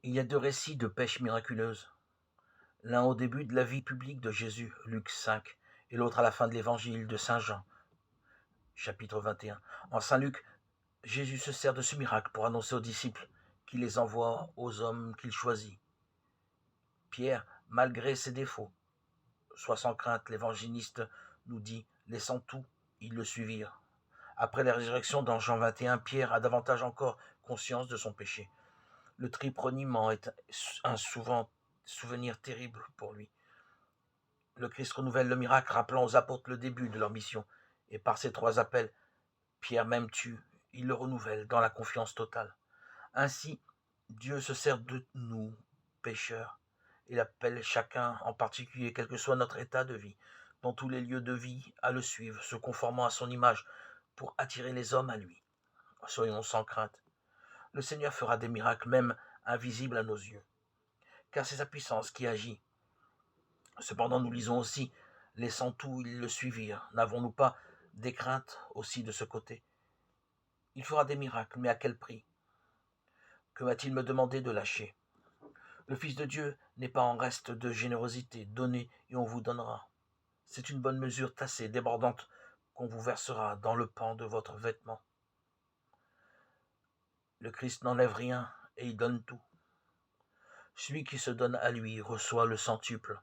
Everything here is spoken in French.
Il y a deux récits de pêche miraculeuse, l'un au début de la vie publique de Jésus, Luc 5, et l'autre à la fin de l'évangile de Saint Jean, chapitre 21. En Saint Luc, Jésus se sert de ce miracle pour annoncer aux disciples qu'il les envoie aux hommes qu'il choisit. Pierre, malgré ses défauts, soit sans crainte, l'évangéliste nous dit, laissant tout, ils le suivirent. Après la résurrection dans Jean 21, Pierre a davantage encore conscience de son péché. Le triple reniement est un souvenir terrible pour lui. Le Christ renouvelle le miracle, rappelant aux apôtres le début de leur mission. Et par ces trois appels, Pierre m'aimes-tu, il le renouvelle dans la confiance totale. Ainsi, Dieu se sert de nous, pécheurs. Il appelle chacun, en particulier, quel que soit notre état de vie, dans tous les lieux de vie, à le suivre, se conformant à son image, pour attirer les hommes à lui. Soyons sans crainte. Le Seigneur fera des miracles, même invisibles à nos yeux, car c'est sa puissance qui agit. Cependant, nous lisons aussi, laissant tout, ils le suivirent. N'avons-nous pas des craintes aussi de ce côté? Il fera des miracles, mais à quel prix? Que va-t-il me demander de lâcher? Le Fils de Dieu n'est pas en reste de générosité. Donnez et on vous donnera. C'est une bonne mesure tassée, débordante, qu'on vous versera dans le pan de votre vêtement. Le Christ n'enlève rien et il donne tout. Celui qui se donne à lui reçoit le centuple.